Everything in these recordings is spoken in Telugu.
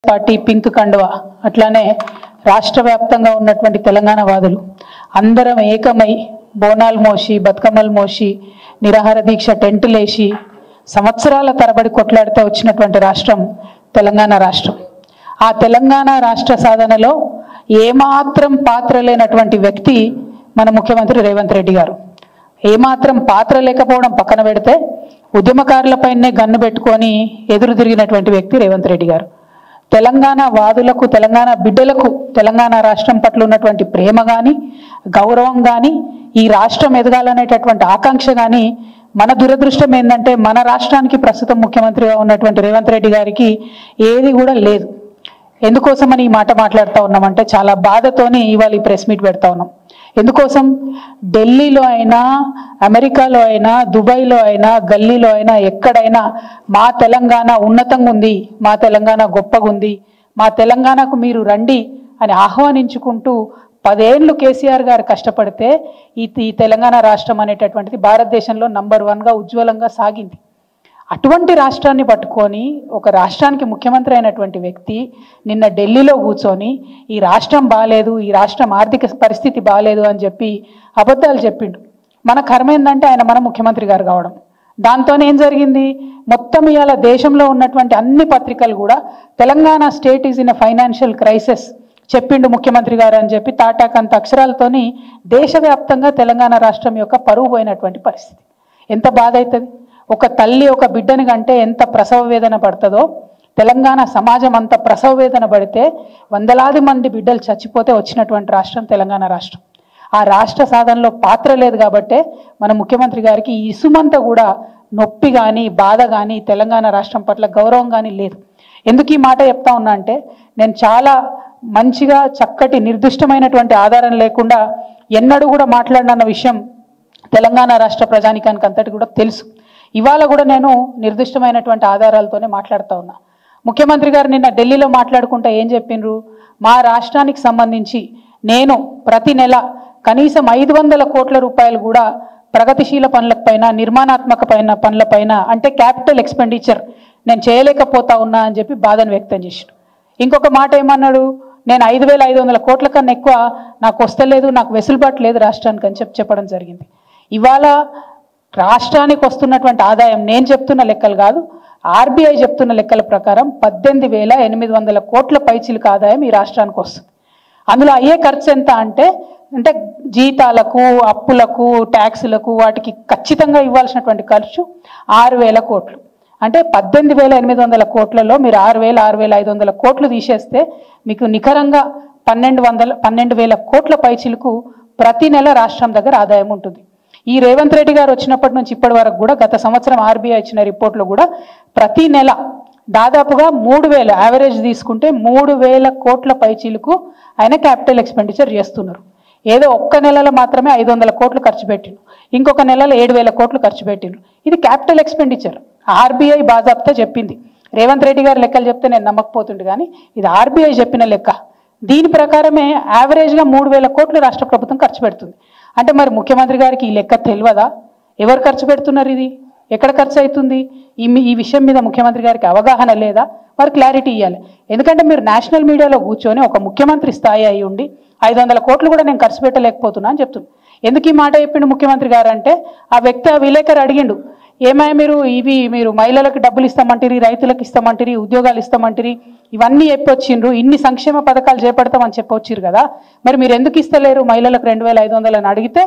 పార్టీ పింక్ కండువ అట్లానే రాష్ట్ర వ్యాప్తంగా ఉన్నటువంటి తెలంగాణ వాదులు అందరం ఏకమై బోనాలు మోసి బతుకమ్మలు మోసి నిరాహార దీక్ష టెంటులేసి సంవత్సరాల తరబడి కొట్లాడుతూ వచ్చినటువంటి రాష్ట్రం తెలంగాణ రాష్ట్రం. ఆ తెలంగాణ రాష్ట్ర సాధనలో ఏమాత్రం పాత్ర లేనటువంటి వ్యక్తి మన ముఖ్యమంత్రి రేవంత్ రెడ్డి గారు. ఏమాత్రం పాత్ర లేకపోవడం పక్కన పెడితే ఉద్యమకారులపైనే గన్ను పెట్టుకొని ఎదురు తిరిగినటువంటి వ్యక్తి రేవంత్ రెడ్డి గారు. తెలంగాణ వాదులకు, తెలంగాణ బిడ్డలకు తెలంగాణ రాష్ట్రం పట్ల ఉన్నటువంటి ప్రేమ కానీ, గౌరవం కానీ, ఈ రాష్ట్రం ఎదగాలనేటటువంటి ఆకాంక్ష కానీ, మన దురదృష్టం ఏంటంటే మన రాష్ట్రానికి ప్రస్తుతం ముఖ్యమంత్రిగా ఉన్నటువంటి రేవంత్ రెడ్డి గారికి ఏది కూడా లేదు. ఎందుకోసమని ఈ మాట మాట్లాడుతూ ఉన్నామంటే చాలా బాధతోని ఇవాళ ఈ ప్రెస్ మీట్ పెడతా ఉన్నాం. ఎందుకోసం? ఢిల్లీలో అయినా, అమెరికాలో అయినా, దుబాయ్లో అయినా, గల్లీలో అయినా, ఎక్కడైనా మా తెలంగాణ ఉన్నతంగా ఉంది, మా తెలంగాణ గొప్పగా ఉంది, మా తెలంగాణకు మీరు రండి అని ఆహ్వానించుకుంటూ 10 ఏళ్ళు కేసీఆర్ గారు కష్టపడితే ఈ తెలంగాణ రాష్ట్రం అనేటటువంటిది భారతదేశంలో నంబర్ 1గా ఉజ్వలంగా సాగింది. అటువంటి రాష్ట్రాన్ని పట్టుకొని ఒక రాష్ట్రానికి ముఖ్యమంత్రి అయినటువంటి వ్యక్తి నిన్న ఢిల్లీలో కూర్చొని ఈ రాష్ట్రం బాగాలేదు, ఈ రాష్ట్రం ఆర్థిక పరిస్థితి బాగాలేదు అని చెప్పి అబద్ధాలు చెప్పిండు. మన కర్మ ఏంటంటే ఆయన మన ముఖ్యమంత్రి గారు కావడం. దాంతోనే ఏం జరిగింది? మొత్తం ఇవాళ దేశంలో ఉన్నటువంటి అన్ని పత్రికలు కూడా Telangana state is in a financial crisis చెప్పిండు ముఖ్యమంత్రి గారు అని చెప్పి తాటాకంత అక్షరాలతోని దేశవ్యాప్తంగా తెలంగాణ రాష్ట్రం యొక్క పరువు పోయినటువంటి పరిస్థితి. ఎంత బాధ అవుతుంది? ఒక తల్లి ఒక బిడ్డని కంటే ఎంత ప్రసవ వేదన పడుతుందో తెలంగాణ సమాజం అంత ప్రసవ వేదన పడితే వందలాది మంది బిడ్డలు చచ్చిపోతే వచ్చినటువంటి రాష్ట్రం తెలంగాణ రాష్ట్రం. ఆ రాష్ట్ర సాధనలో పాత్ర లేదు కాబట్టే మన ముఖ్యమంత్రి గారికి ఇసుమంతా కూడా నొప్పి కానీ, బాధ కానీ, తెలంగాణ రాష్ట్రం పట్ల గౌరవం కానీ లేదు. ఎందుకు ఈ మాట చెప్తా ఉన్నా అంటే నేను చాలా మంచిగా చక్కటి నిర్దిష్టమైనటువంటి ఆధారం లేకుండా ఎన్నడూ కూడా మాట్లాడిన విషయం తెలంగాణ రాష్ట్ర ప్రజానికానికి అంతటి కూడా తెలుసు. ఇవాళ కూడా నేను నిర్దిష్టమైనటువంటి ఆధారాలతోనే మాట్లాడుతూ ఉన్నా. ముఖ్యమంత్రి గారు నిన్న ఢిల్లీలో మాట్లాడుకుంటా ఏం చెప్పినరు? మా రాష్ట్రానికి సంబంధించి నేను ప్రతి నెల కనీసం 500 కోట్ల రూపాయలు కూడా ప్రగతిశీల పనులపైన, నిర్మాణాత్మక పనులపైన అంటే క్యాపిటల్ ఎక్స్పెండిచర్ నేను చేయలేకపోతా ఉన్నా అని చెప్పి బాధను వ్యక్తం చేశాడు. ఇంకొక మాట ఏమన్నాడు? నేను 5,500 కోట్ల కన్నా ఎక్కువ నాకు వస్తలేదు, నాకు వెసులుబాటు లేదు రాష్ట్రానికి అని చెప్పడం జరిగింది. ఇవాళ రాష్ట్రానికి వస్తున్నటువంటి ఆదాయం నేను చెప్తున్న లెక్కలు కాదు, ఆర్బీఐ చెప్తున్న లెక్కల ప్రకారం 18,800 కోట్ల పైచిలకు ఆదాయం ఈ రాష్ట్రానికి వస్తుంది. అందులో అయ్యే ఖర్చు ఎంత అంటే జీతాలకు, అప్పులకు, ట్యాక్సులకు, వాటికి ఖచ్చితంగా ఇవ్వాల్సినటువంటి ఖర్చు 6,000 కోట్లు. అంటే 18,800 కోట్లలో మీరు 6,000, 6,500 కోట్లు తీసేస్తే మీకు నికరంగా 12,000 కోట్ల పైచిలకు ప్రతి నెల రాష్ట్రం దగ్గర ఆదాయం ఉంటుంది. ఈ రేవంత్ రెడ్డి గారు వచ్చినప్పటి నుంచి ఇప్పటి వరకు కూడా గత సంవత్సరం ఆర్బీఐ ఇచ్చిన రిపోర్ట్లో కూడా ప్రతి నెల దాదాపుగా 3,000 యావరేజ్ తీసుకుంటే 3,000 కోట్ల పైచీలకు ఆయన క్యాపిటల్ ఎక్స్పెండిచర్ చేస్తున్నారు. ఏదో ఒక్క నెలలో మాత్రమే 500 కోట్లు ఖర్చు పెట్టిండ్రు, ఇంకొక నెలలో 7,000 కోట్లు ఖర్చు పెట్టిండ్రు. ఇది క్యాపిటల్ ఎక్స్పెండిచర్. ఆర్బీఐ బాజాబ్తా చెప్పింది. రేవంత్ రెడ్డి గారు లెక్కలు చెప్తే నేను నమ్మకపోతుండే, కానీ ఇది ఆర్బీఐ చెప్పిన లెక్క. దీని ప్రకారమే యావరేజ్గా 3,000 కోట్లు రాష్ట్ర ప్రభుత్వం ఖర్చు పెడుతుంది. అంటే మరి ముఖ్యమంత్రి గారికి ఈ లెక్క తెలియదా? ఎవరు ఖర్చు పెడుతున్నారు? ఇది ఎక్కడ ఖర్చు అవుతుంది? ఈ విషయం మీద ముఖ్యమంత్రి గారికి అవగాహన లేదా? వారు క్లారిటీ ఇవ్వాలి. ఎందుకంటే మీరు నేషనల్ మీడియాలో కూర్చొని ఒక ముఖ్యమంత్రి స్థాయి అయి ఉండి 500 కోట్లు కూడా నేను ఖర్చు పెట్టలేకపోతున్నా అని చెప్తున్నాను. ఎందుకు ఈ మాట చెప్పిండు ముఖ్యమంత్రి గారు అంటే ఆ వ్యక్తి, ఆ విలేకరు అడిగిండు, ఏమయ్య మీరు మహిళలకు డబ్బులు ఇస్తామంటారు, రైతులకు ఇస్తామంటారు, ఉద్యోగాలు ఇస్తామంటారు, ఇవన్నీ చెప్పొచ్చిండ్రు, ఇన్ని సంక్షేమ పథకాలు చేపడతామని చెప్పొచ్చిరు కదా, మరి మీరు ఎందుకు ఇస్తలేరు మహిళలకు 2,500 అని అడిగితే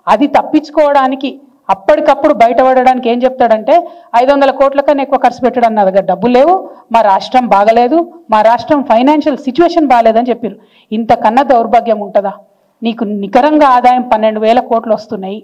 అది తప్పించుకోవడానికి, అప్పటికప్పుడు బయటపడడానికి ఏం చెప్తాడంటే 500 కోట్ల కన్నా ఎక్కువ ఖర్చు పెట్టడం నా దగ్గర డబ్బులు లేవు, మా రాష్ట్రం బాగలేదు, మా రాష్ట్రం ఫైనాన్షియల్ సిచ్యువేషన్ బాగాలేదని చెప్పారు. ఇంతకన్నా దౌర్భాగ్యం ఉంటుందా? నీకు నికరంగా ఆదాయం 12,000 కోట్లు వస్తున్నాయి,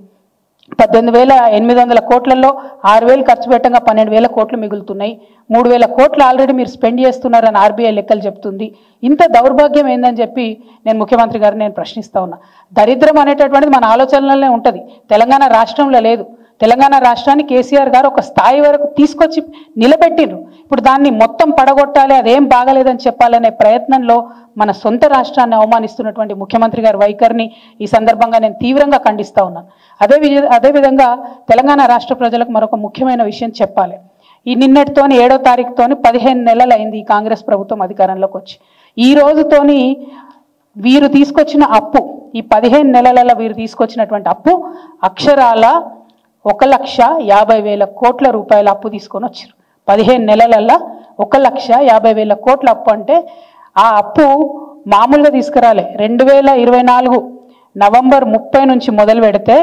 18,800 కోట్లలో 6,000 ఖర్చు పెట్టంగా 12,000 కోట్లు మిగులుతున్నాయి, 3,000 కోట్లు ఆల్రెడీ మీరు స్పెండ్ చేస్తున్నారని ఆర్బీఐ లెక్కలు చెప్తుంది. ఇంత దౌర్భాగ్యం ఏందని చెప్పి నేను ముఖ్యమంత్రి గారిని నేను ప్రశ్నిస్తా ఉన్నా. దరిద్రం అనేటటువంటిది మన ఆలోచనలనే ఉంటుంది, తెలంగాణ రాష్ట్రంలో లేదు. తెలంగాణ రాష్ట్రాన్ని కేసీఆర్ గారు ఒక స్థాయి వరకు తీసుకొచ్చి నిలబెట్టిండ్రు. ఇప్పుడు దాన్ని మొత్తం పడగొట్టాలి, అదేం బాగలేదని చెప్పాలనే ప్రయత్నంలో మన సొంత రాష్ట్రాన్ని అవమానిస్తున్నటువంటి ముఖ్యమంత్రి గారి వైఖరిని ఈ సందర్భంగా నేను తీవ్రంగా ఖండిస్తా ఉన్నాను. అదేవిధంగా తెలంగాణ రాష్ట్ర ప్రజలకు మరొక ముఖ్యమైన విషయం చెప్పాలి. ఈ నిన్నటితోని 7వ తారీఖుతోని 15 నెలలు అయింది ఈ కాంగ్రెస్ ప్రభుత్వం అధికారంలోకి వచ్చి. ఈ రోజుతోని వీరు తీసుకొచ్చిన అప్పు, ఈ 15 నెలలలో వీరు తీసుకొచ్చినటువంటి అప్పు అక్షరాల 1,50,000 కోట్ల రూపాయల అప్పు తీసుకొని వచ్చారు. 15 నెలలలో 1,50,000 కోట్ల అప్పు అంటే ఆ అప్పు మామూలుగా తీసుకురాలే. 2024 నవంబర్ 30 నుంచి మొదలు పెడితే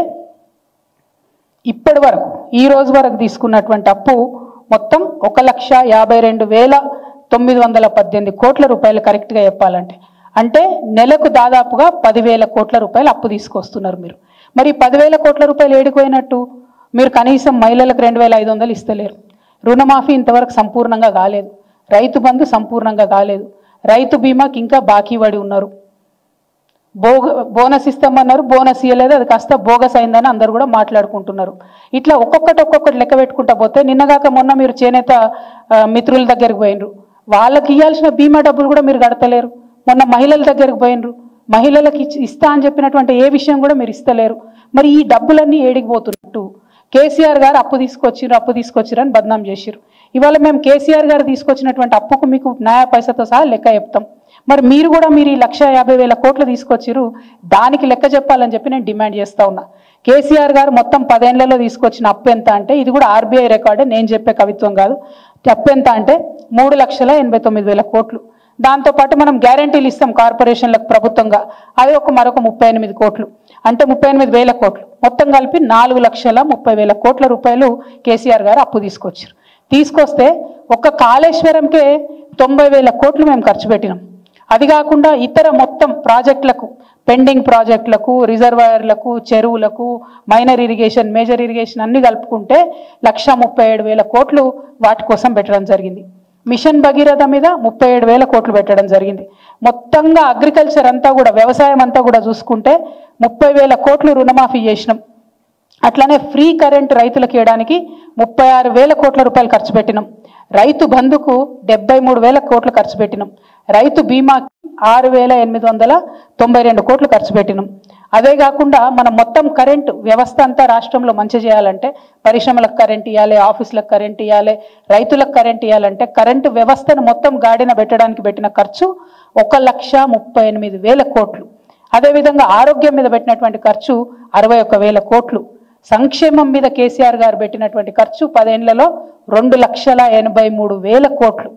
ఇప్పటి వరకు ఈ రోజు వరకు తీసుకున్నటువంటి అప్పు మొత్తం 1,52,918 కోట్ల రూపాయలు కరెక్ట్గా చెప్పాలంటే. అంటే నెలకు దాదాపుగా 10,000 కోట్ల రూపాయలు అప్పు తీసుకొస్తున్నారు మీరు. మరి 10,000 కోట్ల రూపాయలు ఏడిపోయినట్టు? మీరు కనీసం మహిళలకు 2,500 ఇస్తలేరు. రుణమాఫీ ఇంతవరకు సంపూర్ణంగా కాలేదు. రైతు బంధు సంపూర్ణంగా కాలేదు. రైతు బీమాకి ఇంకా బాకీ పడి ఉన్నారు. బోనస్ ఇస్తామన్నారు, బోనస్ ఇవ్వలేదు, అది కాస్త బోగస్ అయిందని అందరు కూడా మాట్లాడుకుంటున్నారు. ఇట్లా ఒక్కొక్కటి లెక్క పెట్టుకుంటా పోతే నిన్నగాక మొన్న మీరు చేనేత మిత్రుల దగ్గరికి పోయినరు, వాళ్ళకి ఇవ్వాల్సిన బీమా డబ్బులు కూడా మీరు కడతలేరు. మొన్న మహిళల దగ్గరికి పోయినరు, మహిళలకు ఇస్తా అని చెప్పినటువంటి ఏ విషయం కూడా మీరు ఇస్తలేరు. మరి ఈ డబ్బులన్నీ ఏడికి పోతున్నట్టు? కేసీఆర్ గారు అప్పు తీసుకొచ్చిరు అని బద్నాం చేసిరు. ఇవాళ మేము కేసీఆర్ గారు తీసుకొచ్చినటువంటి అప్పుకు మీకు న్యాయ పైసతో సహా లెక్క చెప్తాం. మరి మీరు కూడా మీరు ఈ 1,50,000 కోట్లు తీసుకొచ్చిరు, దానికి లెక్క చెప్పాలని చెప్పి నేను డిమాండ్ చేస్తా ఉన్నా. కేసీఆర్ గారు మొత్తం 10 ఏళ్లలో తీసుకొచ్చిన అప్పు ఎంత అంటే, ఇది కూడా ఆర్బీఐ రికార్డే, నేను చెప్పే కవిత్వం కాదు. అప్పు ఎంత అంటే 3,89,000 కోట్లు. దాంతోపాటు మనం గ్యారంటీలు ఇస్తాం కార్పొరేషన్లకు ప్రభుత్వంగా, అది మరొక 38 కోట్లు, అంటే 38,000 కోట్లు. మొత్తం కలిపి 4,30,000 కోట్ల రూపాయలు కేసీఆర్ గారు అప్పు తీసుకొస్తే ఒక్క కాళేశ్వరంకే 90,000 కోట్లు మేము ఖర్చు పెట్టినాం. అది కాకుండా ఇతర మొత్తం ప్రాజెక్టులకు, పెండింగ్ ప్రాజెక్టులకు, రిజర్వాయర్లకు, చెరువులకు, మైనర్ ఇరిగేషన్, మేజర్ ఇరిగేషన్ అన్ని కలుపుకుంటే 1,37,000 కోట్లు వాటి కోసం పెట్టడం జరిగింది. మిషన్ భగీరథ మీద 37,000 కోట్లు పెట్టడం జరిగింది. మొత్తంగా అగ్రికల్చర్ అంతా కూడా, వ్యవసాయం అంతా కూడా చూసుకుంటే 30,000 కోట్లు రుణమాఫీ చేసినాం. అట్లానే ఫ్రీ కరెంట్ రైతులకు ఇవ్వడానికి 36,000 కోట్ల రూపాయలు ఖర్చు పెట్టినాం. రైతు బంధుకు 73,000 కోట్లు ఖర్చు పెట్టినాం. రైతు బీమాకి 6,892 కోట్లు ఖర్చు పెట్టినాం. అదే కాకుండా మనం మొత్తం కరెంటు వ్యవస్థ అంతా రాష్ట్రంలో మంచి చేయాలంటే, పరిశ్రమలకు కరెంట్ ఇవ్వాలి, ఆఫీసులకు కరెంట్ ఇవ్వాలి, రైతులకు కరెంట్ ఇవ్వాలంటే కరెంటు వ్యవస్థను మొత్తం గాడిన పెట్టడానికి పెట్టిన ఖర్చు 1,38,000 కోట్లు. అదేవిధంగా ఆరోగ్యం మీద పెట్టినటువంటి ఖర్చు 61,000 కోట్లు. సంక్షేమం మీద కేసీఆర్ గారు పెట్టినటువంటి ఖర్చు 10 ఏళ్లలో 2,83,000 కోట్లు.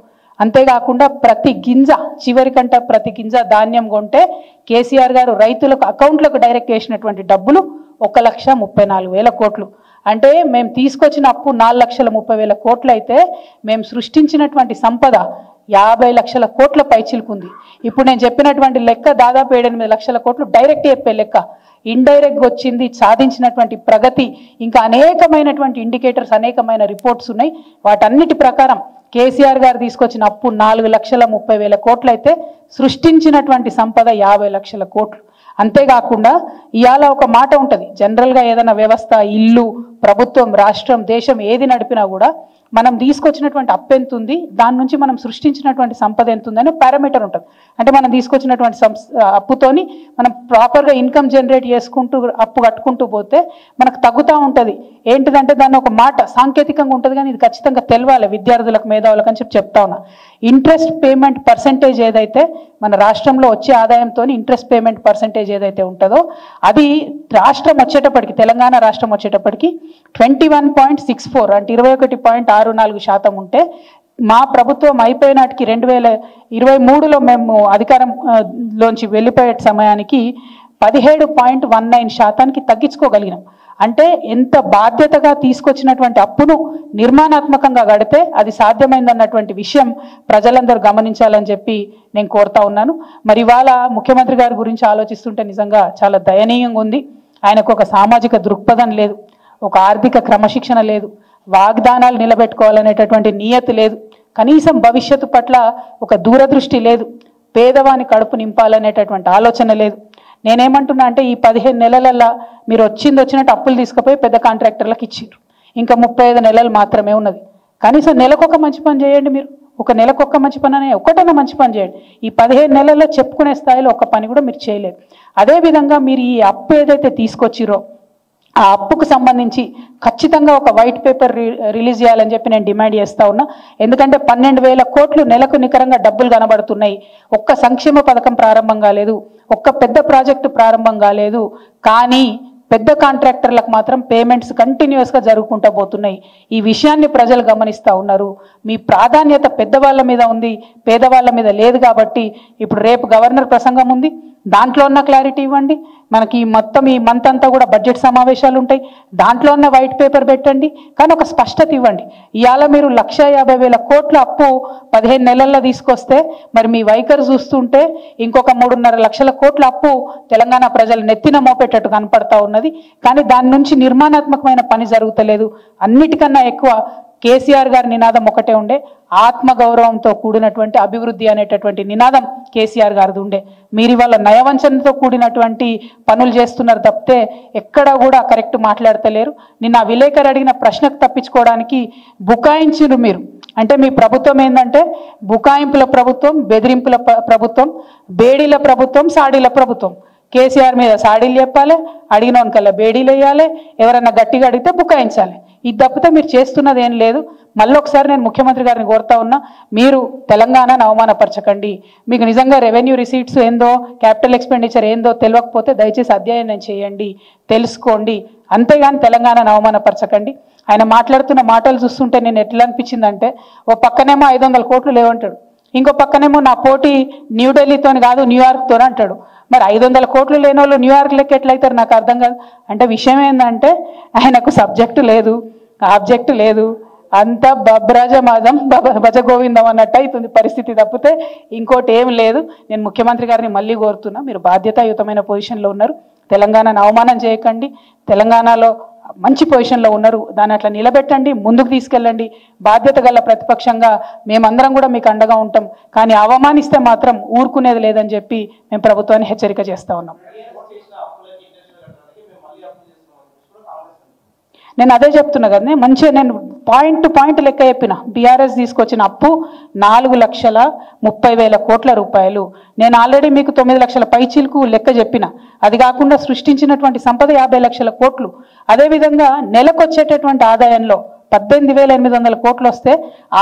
అంతేకాకుండా ప్రతి గింజ, చివరికంట ప్రతి గింజ ధాన్యం కొంటే కేసీఆర్ గారు రైతులకు అకౌంట్లకు డైరెక్ట్ చేసినటువంటి డబ్బులు 1,34,000 కోట్లు. అంటే మేము తీసుకొచ్చిన అప్పు 4,30,000 కోట్లు అయితే మేము సృష్టించినటువంటి సంపద 50 లక్షల కోట్ల పైచిలుకుంది. ఇప్పుడు నేను చెప్పినటువంటి లెక్క దాదాపు 7-8 లక్షల కోట్లు డైరెక్ట్ చెప్పే లెక్క. ఇండైరెక్ట్గా వచ్చింది, సాధించినటువంటి ప్రగతి, ఇంకా అనేకమైనటువంటి ఇండికేటర్స్, అనేకమైన రిపోర్ట్స్ ఉన్నాయి. వాటన్నిటి ప్రకారం కేసీఆర్ గారు తీసుకొచ్చిన అప్పు 4,30,000 కోట్లు అయితే సృష్టించినటువంటి సంపద 50 లక్షల కోట్లు. అంతేకాకుండా ఇవాళ ఒక మాట ఉంటుంది, జనరల్గా ఏదైనా వ్యవస్థ, ఇల్లు, ప్రభుత్వం, రాష్ట్రం, దేశం ఏది నడిపినా కూడా మనం తీసుకొచ్చినటువంటి అప్పు ఎంత ఉంది, దాని నుంచి మనం సృష్టించినటువంటి సంపద ఎంత ఉందని పారామీటర్ ఉంటుంది. అంటే మనం తీసుకొచ్చినటువంటి అప్పుతోని మనం ప్రాపర్గా ఇన్కమ్ జనరేట్ చేసుకుంటూ అప్పు కట్టుకుంటూ పోతే మనకు తగ్గుతూ ఉంటుంది. ఏంటిదంటే దాన్ని ఒక మాట సాంకేతికంగా ఉంటుంది, కానీ ఇది ఖచ్చితంగా తెలవాలి విద్యార్థులకు, మేధావులకు అని చెప్తా ఉన్నా. ఇంట్రెస్ట్ పేమెంట్ పర్సెంటేజ్ ఏదైతే మన రాష్ట్రంలో వచ్చే ఆదాయంతో ఇంట్రెస్ట్ పేమెంట్ పర్సెంటేజ్ ఏదైతే ఉంటుందో అది రాష్ట్రం వచ్చేటప్పటికి, తెలంగాణ రాష్ట్రం వచ్చేటప్పటికి 21.64 అంటే 21.64% ఉంటే, మా ప్రభుత్వం అయిపోయినాటికి 2023లో మేము అధికారంలోంచి వెళ్ళిపోయే సమయానికి 17.19% తగ్గించుకోగలిగినాం. అంటే ఎంత బాధ్యతగా తీసుకొచ్చినటువంటి అప్పును నిర్మాణాత్మకంగా గడితే అది సాధ్యమైందన్నటువంటి విషయం ప్రజలందరూ గమనించాలని చెప్పి నేను కోరుతా ఉన్నాను. మరి ఇవాళ ముఖ్యమంత్రి గారి గురించి ఆలోచిస్తుంటే నిజంగా చాలా దయనీయంగా ఉంది. ఆయనకు ఒక సామాజిక దృక్పథం లేదు, ఒక ఆర్థిక క్రమశిక్షణ లేదు, వాగ్దానాలు నిలబెట్టుకోవాలనేటటువంటి నియతి లేదు, కనీసం భవిష్యత్తు పట్ల ఒక దూరదృష్టి లేదు, పేదవాని కడుపు నింపాలనేటటువంటి ఆలోచన లేదు. నేనేమంటున్నా అంటే ఈ 15 నెలలల్లో మీరు వచ్చినట్టు అప్పులు తీసుకుపోయి పెద్ద కాంట్రాక్టర్లకు ఇచ్చిండ్రు. ఇంకా 35 నెలలు మాత్రమే ఉన్నది. కనీసం నెలకొక మంచి పని చేయండి. మీరు ఒక నెలకొక్క మంచి పని అనే ఒకటైనా మంచి పని చేయండి. ఈ 15 నెలల్లో చెప్పుకునే స్థాయిలో ఒక పని కూడా మీరు చేయలేదు. అదేవిధంగా మీరు ఈ అప్పు ఏదైతే తీసుకొచ్చిరో ఆ అప్పుకు సంబంధించి ఖచ్చితంగా ఒక వైట్ పేపర్ రిలీజ్ చేయాలని చెప్పి నేను డిమాండ్ చేస్తా ఉన్నా. ఎందుకంటే 12,000 కోట్లు నెలకు నికరంగా డబ్బులు కనబడుతున్నాయి. ఒక్క సంక్షేమ పథకం ప్రారంభం కాలేదు, ఒక్క పెద్ద ప్రాజెక్టు ప్రారంభం కాలేదు, కానీ పెద్ద కాంట్రాక్టర్లకు మాత్రం పేమెంట్స్ కంటిన్యూస్గా జరుగుకుంటూ పోతున్నాయి. ఈ విషయాన్ని ప్రజలు గమనిస్తూ ఉన్నారు. మీ ప్రాధాన్యత పెద్దవాళ్ళ మీద ఉంది, పేదవాళ్ళ మీద లేదు. కాబట్టి ఇప్పుడు రేపు గవర్నర్ ప్రసంగం ఉంది, దాంట్లో ఉన్న క్లారిటీ ఇవ్వండి. మనకి మొత్తం ఈ మంత్ అంతా కూడా బడ్జెట్ సమావేశాలు ఉంటాయి, దాంట్లో ఉన్న వైట్ పేపర్ పెట్టండి, కానీ ఒక స్పష్టత ఇవ్వండి. ఇవాళ మీరు 1,50,000 కోట్ల అప్పు 15 నెలల్లో తీసుకొస్తే మరి మీ వైఖరి చూస్తుంటే ఇంకొక 3.5 లక్షల కోట్ల అప్పు తెలంగాణ ప్రజలు నెత్తిన మోపేటట్టు కనపడతా ఉన్నది. కానీ దాని నుంచి నిర్మాణాత్మకమైన పని జరుగుతలేదు. అన్నిటికన్నా ఎక్కువ కేసీఆర్ గారి నినాదం ఒకటే ఉండే, ఆత్మగౌరవంతో కూడినటువంటి అభివృద్ధి అనేటటువంటి నినాదం కేసీఆర్ గారిది ఉండే. మీరు ఇవాళ నయవంచనతో కూడినటువంటి పనులు చేస్తున్నారు తప్పితే ఎక్కడ కూడా కరెక్ట్ మాట్లాడతలేరు. నిన్న విలేకరు అడిగిన ప్రశ్నకు తప్పించుకోవడానికి బుకాయించారు మీరు. అంటే మీ ప్రభుత్వం ఏంటంటే బుకాయింపుల ప్రభుత్వం, బెదిరింపుల ప్రభుత్వం, బేడీల ప్రభుత్వం, సాడీల ప్రభుత్వం. కేసీఆర్ మీద సాడీలు చెప్పాలి, అడిగినోనికల్లా బేడీలు వేయాలి, ఎవరన్నా గట్టిగా అడిగితే బుకాయించాలి. ఇది తప్పితే మీరు చేస్తున్నది ఏం లేదు. మళ్ళీ ఒకసారి నేను ముఖ్యమంత్రి గారిని కోరుతా ఉన్నా, మీరు తెలంగాణను అవమానపరచకండి. మీకు నిజంగా రెవెన్యూ రిసీట్స్ ఏందో, క్యాపిటల్ ఎక్స్పెండిచర్ ఏందో తెలియకపోతే దయచేసి అధ్యయనం చేయండి, తెలుసుకోండి. అంతేగాని తెలంగాణను అవమానపరచకండి. ఆయన మాట్లాడుతున్న మాటలు చూస్తుంటే నేను ఎట్లా అనిపించిందంటే, ఓ పక్కనేమో 500 కోట్లు లేవంటాడు, ఇంకో పక్కనేమో నా పోటీ న్యూఢిల్లీతో కాదు న్యూయార్క్తో అంటాడు. మరి 500 కోట్లు లేని వాళ్ళు న్యూయార్క్ లెక్క ఎట్లయితారు నాకు అర్థం కాదు. అంటే విషయం ఏంటంటే ఆయనకు సబ్జెక్టు లేదు, ఆబ్జెక్టు లేదు, అంత బబ్రాజమాదం భజగోవిందం అన్నట్టు అవుతుంది పరిస్థితి తప్పితే ఇంకోటి ఏం లేదు. నేను ముఖ్యమంత్రి గారిని మళ్ళీ కోరుతున్నా, మీరు బాధ్యతాయుతమైన పొజిషన్లో ఉన్నారు, తెలంగాణను అవమానం చేయకండి. తెలంగాణలో మంచి పొజిషన్లో ఉన్నారు, దాన్ని అట్లా నిలబెట్టండి, ముందుకు తీసుకెళ్ళండి. బాధ్యత గల ప్రతిపక్షంగా మేమందరం కూడా మీకు అండగా ఉంటాం. కానీ అవమానిస్తే మాత్రం ఊరుకునేది లేదని చెప్పి మేము ప్రభుత్వాన్ని హెచ్చరిక చేస్తూ ఉన్నాం. నేను అదే చెప్తున్నా కదా, మంచిగా నేను పాయింట్ టు పాయింట్ లెక్క చెప్పిన. బీఆర్ఎస్ తీసుకొచ్చిన అప్పు 4,30,000 కోట్ల రూపాయలు. నేను ఆల్రెడీ మీకు 9 లక్షల పైచీలకు లెక్క చెప్పిన. అది కాకుండా సృష్టించినటువంటి సంపద 50 లక్షల కోట్లు. అదేవిధంగా నెలకు వచ్చేటటువంటి ఆదాయంలో 18,800 కోట్లు వస్తే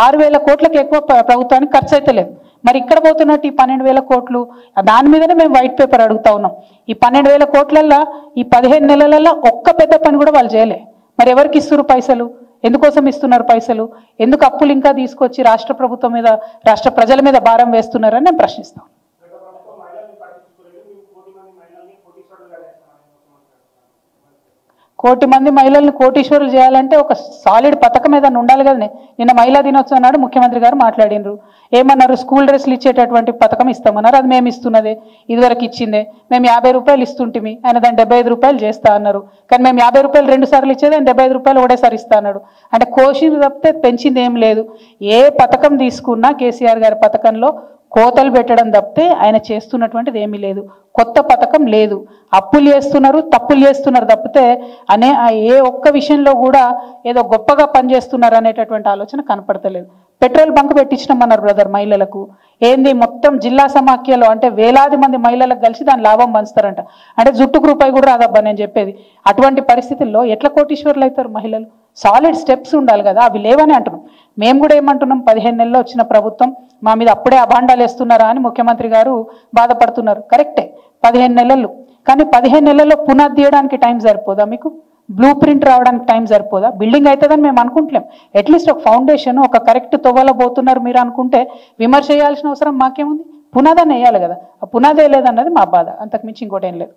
6,000 కోట్లకు ఎక్కువ ప్రభుత్వానికి ఖర్చు అయితే లేదు. మరి ఇక్కడ పోతున్నట్టు ఈ 12,000 కోట్లు, దాని మీదనే మేము వైట్ పేపర్ అడుగుతా ఉన్నాం. ఈ 12,000 కోట్లల్లో ఈ 15 నెలలలో ఒక్క పెద్ద పని కూడా వాళ్ళు చేయలే. మరి ఎవరికి ఇస్తున్నారు పైసలు? ఎందుకోసం ఇస్తున్నారు పైసలు? ఎందుకు అప్పులు ఇంకా తీసుకొచ్చి రాష్ట్ర ప్రభుత్వం మీద, రాష్ట్ర ప్రజల మీద భారం వేస్తున్నారని నేను ప్రశ్నిస్తాను. కోటి మంది మహిళల్ని కోటీశ్వరులు చేయాలంటే ఒక సాలిడ్ పథకం ఏదైనా ఉండాలి కదనే. నిన్న మహిళా దినోత్సవం నాడు ముఖ్యమంత్రి గారు మాట్లాడినారు, ఏమన్నారు, స్కూల్ డ్రెస్లు ఇచ్చేటటువంటి పథకం ఇస్తామన్నారు. అది మేము ఇస్తున్నదే, ఇదివరకు ఇచ్చిందే. మేము 50 రూపాయలు ఇస్తుంటిమి, ఆయన దాన్ని 75 రూపాయలు చేస్తా అన్నారు. కానీ మేము 50 రూపాయలు 2 సార్లు ఇచ్చేది, ఆయన 75 రూపాయలు ఒకటేసారి ఇస్తా అన్నాడు. అంటే కోషిని తప్పితే పెంచింది ఏం లేదు. ఏ పథకం తీసుకున్నా కేసీఆర్ గారి పథకంలో కోతలు పెట్టడం తప్పితే ఆయన చేస్తున్నటువంటిది ఏమీ లేదు. కొత్త పథకం లేదు. అప్పులు చేస్తున్నారు, తప్పులు చేస్తున్నారు తప్పితే ఏ ఒక్క విషయంలో కూడా ఏదో గొప్పగా పనిచేస్తున్నారు అనేటటువంటి ఆలోచన కనపడతలేదు. పెట్రోల్ బంక్ పెట్టించినామన్నారు బ్రదర్ మహిళలకు. ఏంది మొత్తం జిల్లా సమాఖ్యలో అంటే వేలాది మంది మహిళలకు కలిసి దాని లాభం పంచుతారంట. అంటే జుట్టుకు రూపాయి కూడా రాదబ్బా నేను చెప్పేది. అటువంటి పరిస్థితుల్లో ఎట్లా కోటీశ్వర్లు అవుతారు మహిళలు? సాలిడ్ స్టెప్స్ ఉండాలి కదా, అవి లేవని అంటున్నాం. మేము కూడా ఏమంటున్నాం, 15 నెలల్లో వచ్చిన ప్రభుత్వం మా మీద అప్పుడే అభాండాలు వేస్తున్నారా అని ముఖ్యమంత్రి గారు బాధపడుతున్నారు. కరెక్టే, 15 నెలలు. కానీ 15 నెలల్లో పునాది తీయడానికి టైం సరిపోదా మీకు? బ్లూ ప్రింట్ రావడానికి టైం సరిపోదా? బిల్డింగ్ అవుతుందని మేము అనుకుంటలేం. అట్లీస్ట్ ఒక ఫౌండేషన్, ఒక కరెక్ట్ తొవ్వలో పోతున్నారు మీరు అనుకుంటే విమర్శ చేయాల్సిన అవసరం మాకేముంది? పునాదాన్ని వేయాలి కదా. ఆ పునాదే లేదన్నది మా బాధ, అంతకుమించి ఇంకోటి ఏం లేదు.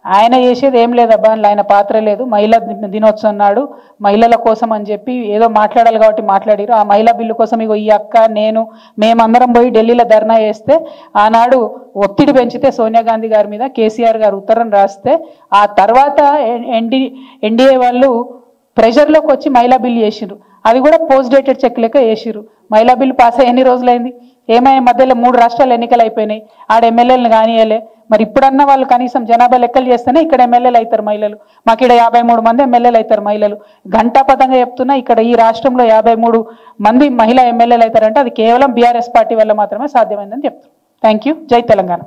ఆయన చేసేది ఏం లేదబ్బా, ఆయన పాత్ర లేదు. మహిళా దినోత్సవం నాడు మహిళల కోసం అని చెప్పి ఏదో మాట్లాడాలి కాబట్టి మాట్లాడారు. ఆ మహిళా బిల్లు కోసం ఇగో ఈ అక్క నేను మేమందరం పోయి ఢిల్లీలో ధర్నా చేస్తే ఆనాడు ఒత్తిడి పెంచితే సోనియా గాంధీ గారి మీద కేసీఆర్ గారు ఉత్తరం రాస్తే ఆ తర్వాత ఎన్డీఏ వాళ్ళు ప్రెషర్లోకి వచ్చి మహిళా బిల్లు చేసిరు. అది కూడా పోస్ట్ డేటెడ్ చెక్ లెక్క వేసిరు. మహిళా బిల్లు పాస్ అయ్యి ఎన్ని రోజులైంది? ఏమైనా మధ్యలో 3 రాష్ట్రాలు ఎన్నికలు అయిపోయినాయి, ఆడ ఎమ్మెల్యేలను కానియలే. మరి ఇప్పుడన్నా వాళ్ళు కనీసం జనాభా లెక్కలు చేస్తేనే ఇక్కడ ఎమ్మెల్యేలు అవుతారు మహిళలు. మాకు ఇక్కడ 53 మంది ఎమ్మెల్యేలు అవుతారు మహిళలు. ఘంటాపథంగా చెప్తున్నా, ఇక్కడ ఈ రాష్ట్రంలో 53 మంది మహిళా ఎమ్మెల్యేలు అవుతారంటే అది కేవలం బీఆర్ఎస్ పార్టీ వల్ల మాత్రమే సాధ్యమైందని చెప్తున్నారు. Thank you. జై తెలంగాణ.